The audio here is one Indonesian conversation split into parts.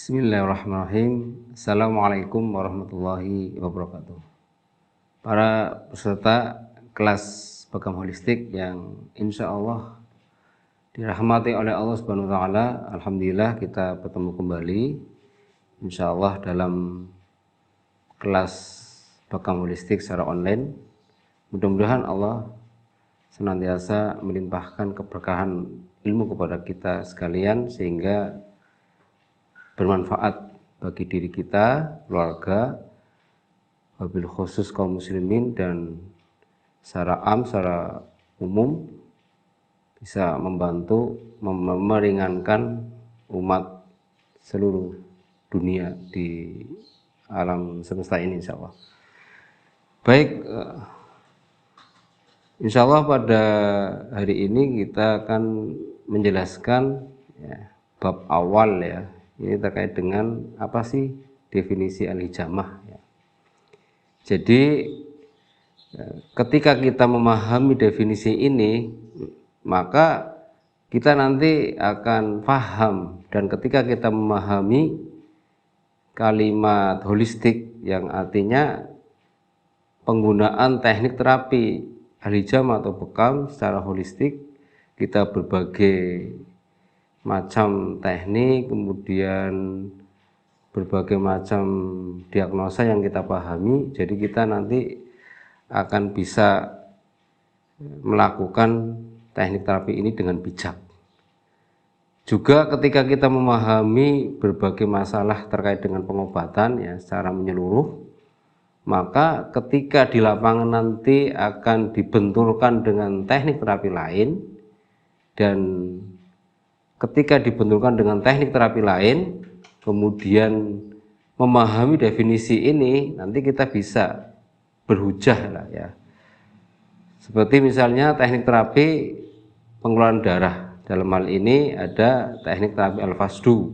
Bismillahirrahmanirrahim. Assalamualaikum warahmatullahi wabarakatuh. Para peserta kelas Bekam Holistik yang insya Allah dirahmati oleh Allah Subhanahu wa Ta'ala, alhamdulillah kita bertemu kembali insya Allah dalam kelas Bekam Holistik secara online. Mudah-mudahan Allah senantiasa melimpahkan keberkahan ilmu kepada kita sekalian sehingga bermanfaat bagi diri kita, keluarga, wabil khusus kaum muslimin, dan secara umum bisa membantu meringankan umat seluruh dunia di alam semesta ini insya Allah. Baik, insya Allah pada hari ini kita akan menjelaskan bab awal ya. Ini terkait dengan apa sih definisi al-hijamah ya. Jadi ketika kita memahami definisi ini, maka kita nanti akan paham, dan ketika kita memahami kalimat holistik yang artinya penggunaan teknik terapi al-hijamah atau bekam secara holistik, kita berbagai macam teknik, kemudian berbagai macam diagnosa yang kita pahami. Jadi kita nanti akan bisa melakukan teknik terapi ini dengan bijak. Juga ketika kita memahami berbagai masalah terkait dengan pengobatan ya secara menyeluruh, maka ketika di lapangan nanti akan dibenturkan dengan teknik terapi lain, dan ketika dibenturkan dengan teknik terapi lain, kemudian memahami definisi ini, nanti kita bisa berhujah lah ya. Seperti misalnya teknik terapi pengeluaran darah. Dalam hal ini ada teknik terapi al-fasdu,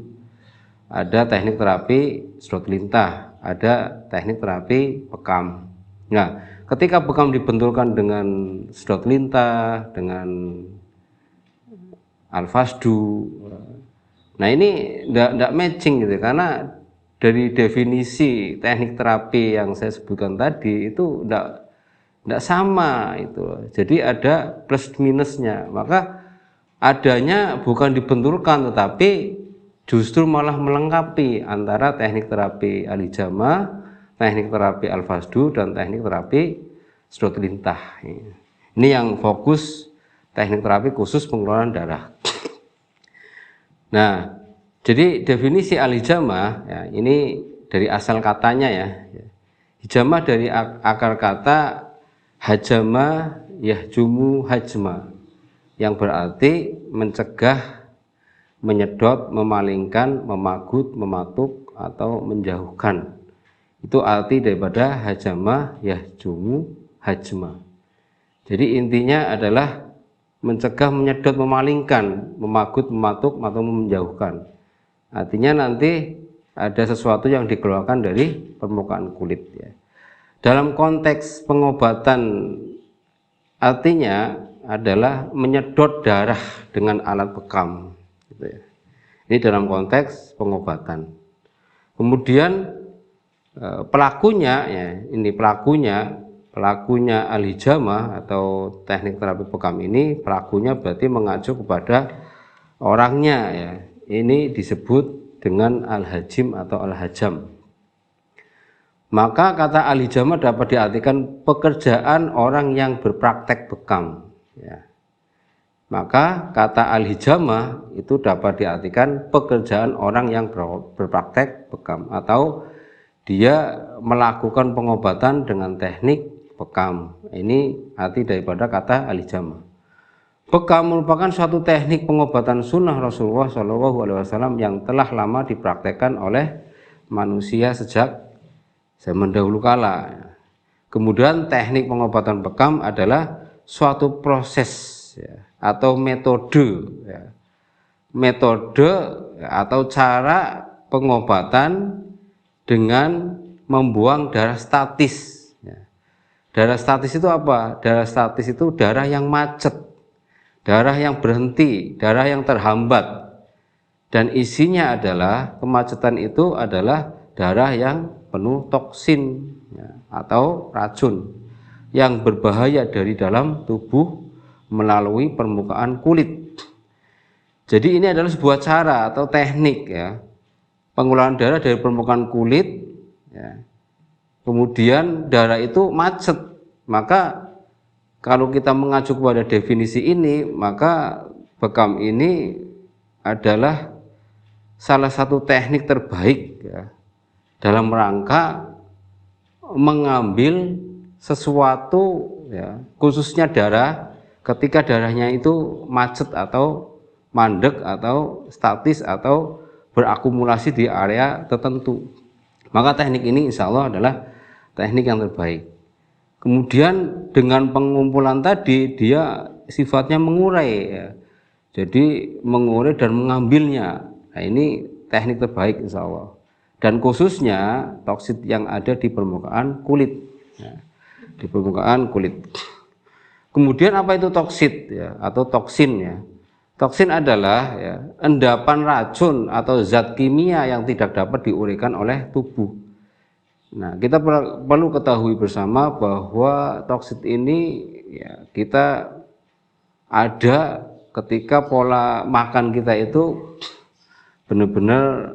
ada teknik terapi sedot lintah, ada teknik terapi bekam. Nah, ketika bekam dibenturkan dengan sedot lintah, dengan al-fasdu, nah ini tidak matching gitu, karena dari definisi teknik terapi yang saya sebutkan tadi itu tidak sama itu. Jadi ada plus minusnya. Maka adanya bukan dibenturkan, tetapi justru malah melengkapi antara teknik terapi al-hijamah, teknik terapi al-fasdu, dan teknik terapi sedot lintah. Ini yang fokus teknik terapi khusus pengeluaran darah. Nah, jadi definisi al-hijamah ya, ini dari asal katanya ya. Hijamah dari akar kata hajama yahjumu hajma, yang berarti mencegah, menyedot, memalingkan, memagut, mematuk, atau menjauhkan. Itu arti daripada hajama yahjumu hajma. Jadi intinya adalah mencegah, menyedot, memalingkan, memagut, mematuk, atau menjauhkan. Artinya nanti ada sesuatu yang dikeluarkan dari permukaan kulit ya. Dalam konteks pengobatan artinya adalah menyedot darah dengan alat bekam gitu ya. Ini dalam konteks pengobatan. Kemudian pelakunya ya, ini pelakunya al-hijamah atau teknik terapi bekam ini, pelakunya berarti mengacu kepada orangnya ya. Ini disebut dengan al-hajim atau al-hajam. Maka kata al-hijamah dapat diartikan pekerjaan orang yang berpraktek bekam ya. Maka kata al-hijamah itu dapat diartikan pekerjaan orang yang berpraktek bekam, atau dia melakukan pengobatan dengan teknik bekam. Ini arti daripada kata al-hijamah. Bekam merupakan suatu teknik pengobatan sunnah Rasulullah SAW yang telah lama dipraktekkan oleh manusia sejak zaman dahulu kala. Kemudian teknik pengobatan bekam adalah suatu proses ya, atau metode ya. Metode atau cara pengobatan dengan membuang darah statis. Darah statis itu apa? Darah statis itu darah yang macet, darah yang berhenti, darah yang terhambat. dan isinya adalah kemacetan itu adalah darah yang penuh toksin ya, atau racun yang berbahaya dari dalam tubuh melalui permukaan kulit. Jadi ini adalah sebuah cara atau teknik ya, pengeluaran darah dari permukaan kulit ya. Kemudian darah itu macet. Maka kalau kita mengacu kepada definisi ini, maka bekam ini adalah salah satu teknik terbaik ya, dalam rangka mengambil sesuatu ya, khususnya darah, ketika darahnya itu macet atau mandek atau statis atau berakumulasi di area tertentu. Maka teknik ini insya Allah adalah teknik yang terbaik. Kemudian dengan pengumpulan tadi dia sifatnya mengurai ya. Jadi mengurai dan mengambilnya. Nah, ini teknik terbaik insya Allah. Dan khususnya toksit yang ada di permukaan kulit ya, di permukaan kulit. Kemudian apa itu toksit ya, atau toksin ya? Toksin adalah ya, endapan racun atau zat kimia yang tidak dapat diuraikan oleh tubuh. Nah, kita perlu ketahui bersama bahwa toksit ini ya, kita ada ketika pola makan kita itu benar-benar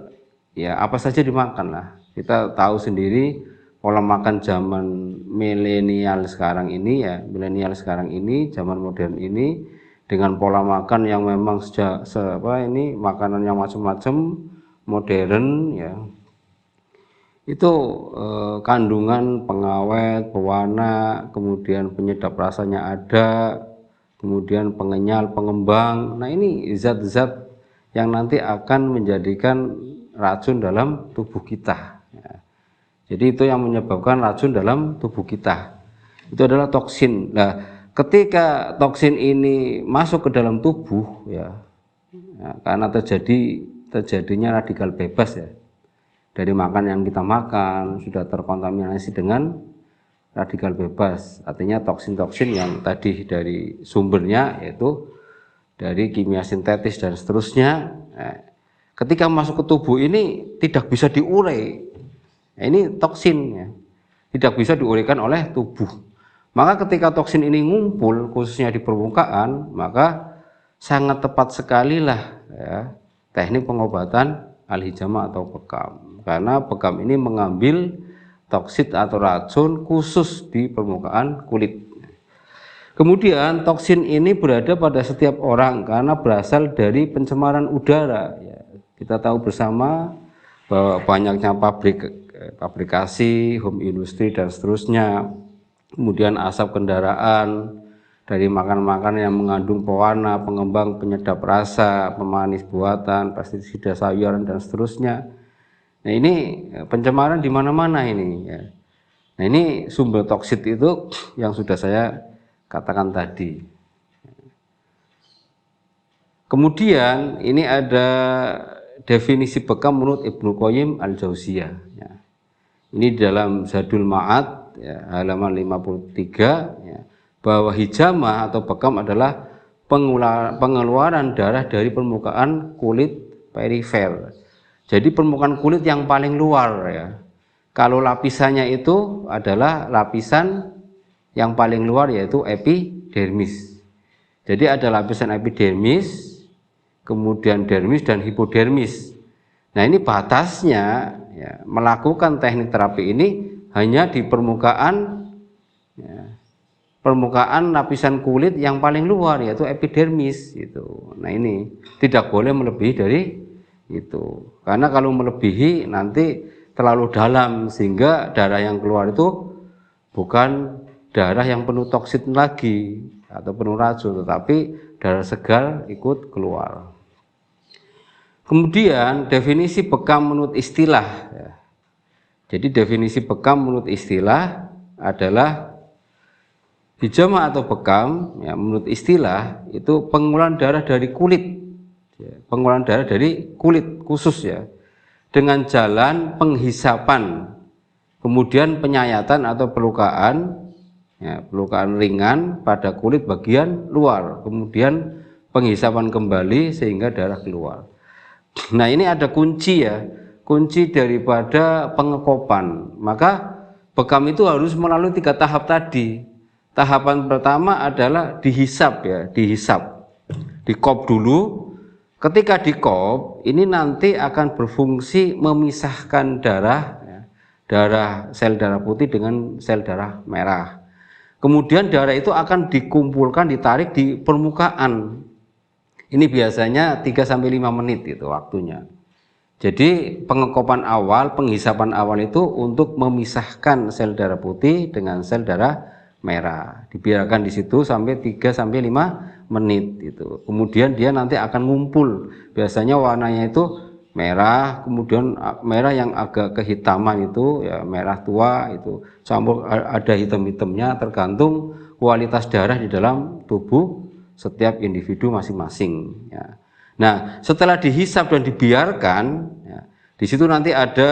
ya apa saja dimakan lah. Kita tahu sendiri pola makan zaman milenial sekarang ini ya, zaman modern ini dengan pola makan yang memang makanan yang macam-macam modern ya. Itu kandungan pengawet, pewarna, kemudian penyedap rasanya ada, kemudian pengenyal, pengembang. Nah, ini zat-zat yang nanti akan menjadikan racun dalam tubuh kita ya. Jadi itu yang menyebabkan racun dalam tubuh kita. Itu adalah toksin. Nah, ketika toksin ini masuk ke dalam tubuh ya, karena terjadinya radikal bebas ya. Dari makan yang kita makan sudah terkontaminasi dengan radikal bebas, artinya toksin-toksin yang tadi dari sumbernya yaitu dari kimia sintetis dan seterusnya. Ketika masuk ke tubuh ini tidak bisa diurai. Ini toksin ya, tidak bisa diuraikan oleh tubuh. Maka ketika toksin ini ngumpul khususnya di permukaan, maka sangat tepat sekali lah ya, teknik pengobatan al-hijamah atau bekam. Karena bekam ini mengambil toksit atau racun khusus di permukaan kulit. Kemudian toksin ini berada pada setiap orang karena berasal dari pencemaran udara ya. Kita tahu bersama bahwa banyaknya pabrikasi, home industry dan seterusnya. Kemudian asap kendaraan dari makan-makan yang mengandung pewarna, pengembang, penyedap rasa, pemanis buatan, pestisida sayuran dan seterusnya. Nah, ini pencemaran di mana-mana ini ya. Nah, ini sumber toksit itu yang sudah saya katakan tadi. Kemudian ini ada definisi bekam menurut Ibnu Qayyim al-Jauziyah ya. Ini dalam Zadul Ma'ad ya, halaman 53 ya, bahwa hijamah atau bekam adalah pengeluaran darah dari permukaan kulit perifer. Jadi permukaan kulit yang paling luar ya. Kalau lapisannya itu adalah lapisan yang paling luar yaitu epidermis. Jadi ada lapisan epidermis, kemudian dermis dan hipodermis. Nah, ini batasnya ya, melakukan teknik terapi ini hanya di permukaan ya, permukaan lapisan kulit yang paling luar yaitu epidermis itu. Nah, ini tidak boleh melebihi dari itu. Karena kalau melebihi nanti terlalu dalam sehingga darah yang keluar itu bukan darah yang penuh toksin lagi atau penuh racun, tetapi darah segar ikut keluar. Kemudian definisi bekam menurut istilah ya. Jadi definisi bekam menurut istilah adalah hijamah atau bekam ya, menurut istilah itu pengumpulan darah dari kulit. Pengumpulan darah dari kulit khusus ya, dengan jalan penghisapan, kemudian penyayatan atau pelukaan ya, pelukaan ringan pada kulit bagian luar, kemudian penghisapan kembali sehingga darah keluar. Nah, ini ada kunci ya, kunci daripada pengekopan. Maka bekam itu harus melalui 3 tahap tadi. Tahapan pertama adalah dihisap ya, dihisap. Dikop dulu. Ketika dikop, ini nanti akan berfungsi memisahkan darah ya, sel darah putih dengan sel darah merah. Kemudian darah itu akan dikumpulkan, ditarik di permukaan. Ini biasanya 3-5 menit itu waktunya. Jadi pengekopan awal, penghisapan awal itu untuk memisahkan sel darah putih dengan sel darah merah. Dibiarkan di situ sampai 3-5 menit itu. Kemudian dia nanti akan ngumpul. Biasanya warnanya itu merah, kemudian merah yang agak kehitaman itu ya merah tua itu, campur ada hitam-hitamnya tergantung kualitas darah di dalam tubuh setiap individu masing-masing ya. Nah, setelah dihisap dan dibiarkan ya, di situ nanti ada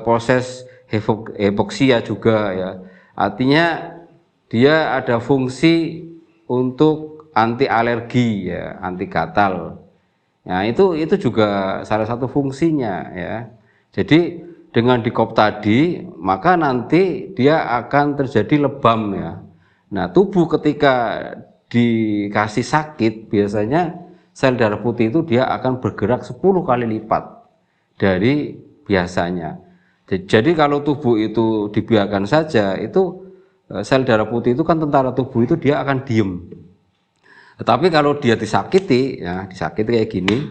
proses hipoksia juga ya. Artinya dia ada fungsi untuk anti alergi ya, anti gatal. Nah, itu juga salah satu fungsinya ya. Jadi dengan dikop tadi, maka nanti dia akan terjadi lebam ya. Nah, tubuh ketika dikasih sakit, biasanya sel darah putih itu dia akan bergerak 10 kali lipat dari biasanya. Jadi kalau tubuh itu dibiarkan saja, itu sel darah putih itu kan tentara tubuh itu dia akan diem. Tetapi kalau dia disakiti, ya disakiti kayak gini,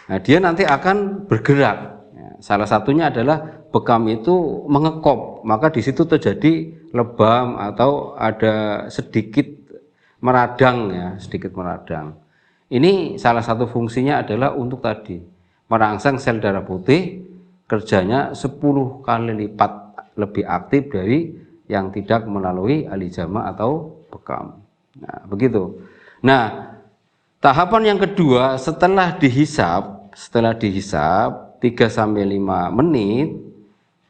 nah dia nanti akan bergerak. Ya, salah satunya adalah bekam itu mengekop, maka di situ terjadi lebam atau ada sedikit meradang ya, sedikit meradang. Ini salah satu fungsinya adalah untuk tadi merangsang sel darah putih kerjanya 10 kali lipat lebih aktif dari yang tidak melalui alijama atau bekam. Nah, begitu. Nah, tahapan yang kedua setelah dihisap 3-5 menit,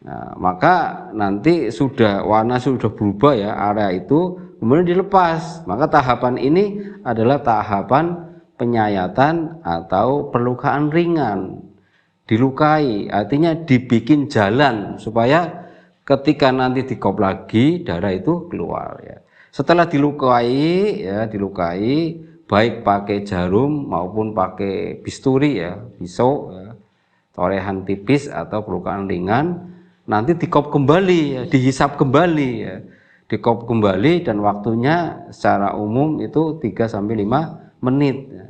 nah, maka nanti warna sudah berubah ya area itu, kemudian dilepas. Maka tahapan ini adalah tahapan penyayatan atau perlukaan ringan. Dilukai, artinya dibikin jalan supaya ketika nanti dikop lagi darah itu keluar ya. Setelah dilukai baik pakai jarum maupun pakai bisturi ya, pisau ya, torehan tipis atau pelukaan ringan, nanti dikop kembali ya, dihisap kembali ya. Dikop kembali dan waktunya secara umum itu 3-5 menit ya.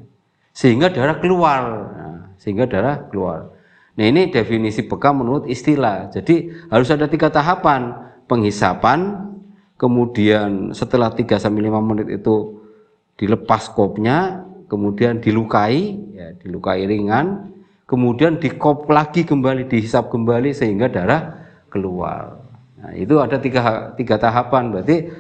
Sehingga darah keluar. Nah, ini definisi bekam menurut istilah. Jadi harus ada 3 tahapan, penghisapan, kemudian setelah 3-5 menit itu dilepas kopnya, kemudian dilukai ringan, kemudian dikop lagi kembali, dihisap kembali sehingga darah keluar. Nah, itu ada tiga tahapan, berarti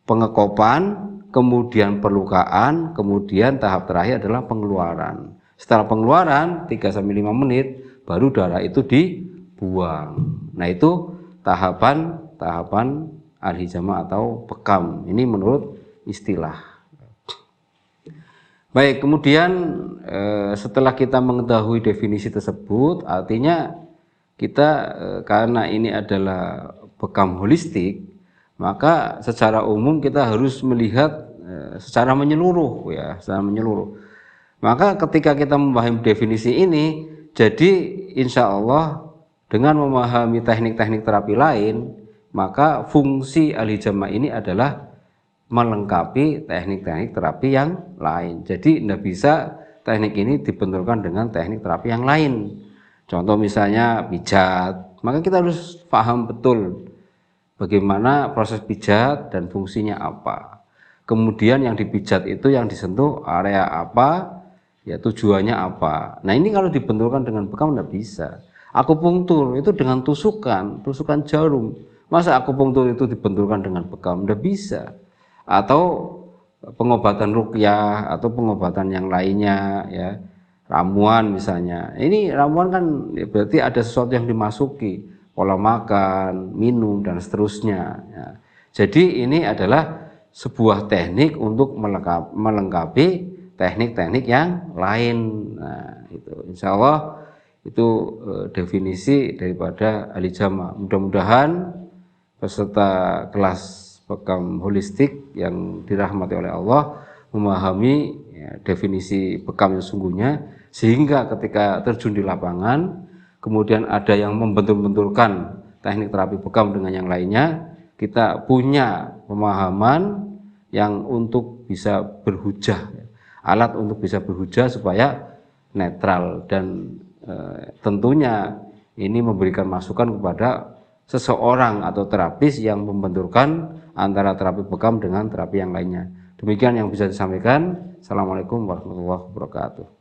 pengekopan, kemudian perlukaan, kemudian tahap terakhir adalah pengeluaran. Setelah pengeluaran 3-5 menit baru darah itu dibuang. Nah, itu tahapan al-hijama atau bekam. Ini menurut istilah. Baik, kemudian setelah kita mengetahui definisi tersebut, artinya kita karena ini adalah bekam holistik, maka secara umum kita harus melihat secara menyeluruh ya, secara menyeluruh. Maka ketika kita memahami definisi ini, jadi insya Allah dengan memahami teknik-teknik terapi lain, maka fungsi al-hijama ini adalah melengkapi teknik-teknik terapi yang lain. Jadi tidak bisa teknik ini dibenturkan dengan teknik terapi yang lain. Contoh misalnya pijat, maka kita harus paham betul bagaimana proses pijat dan fungsinya apa. Kemudian yang dipijat itu yang disentuh area apa, ya tujuannya apa. Nah, ini kalau dibenturkan dengan bekam tidak bisa. Akupunktur itu dengan tusukan jarum. Masa akupunktur itu dibenturkan dengan bekam? Tidak bisa. Atau pengobatan ruqyah atau pengobatan yang lainnya ya, ramuan misalnya. Ini ramuan kan berarti ada sesuatu yang dimasuki, pola makan, minum dan seterusnya ya. Jadi ini adalah sebuah teknik untuk melengkapi teknik-teknik yang lain. Nah, itu insya Allah itu definisi daripada ahli jama. Mudah-mudahan peserta kelas bekam holistik yang dirahmati oleh Allah memahami ya, definisi bekam yang sungguhnya, sehingga ketika terjun di lapangan kemudian ada yang membentur-benturkan teknik terapi bekam dengan yang lainnya, kita punya pemahaman yang untuk bisa berhujah, alat untuk bisa berhujah supaya netral, dan tentunya ini memberikan masukan kepada seseorang atau terapis yang membenturkan antara terapi bekam dengan terapi yang lainnya. Demikian yang bisa disampaikan. Assalamualaikum warahmatullahi wabarakatuh.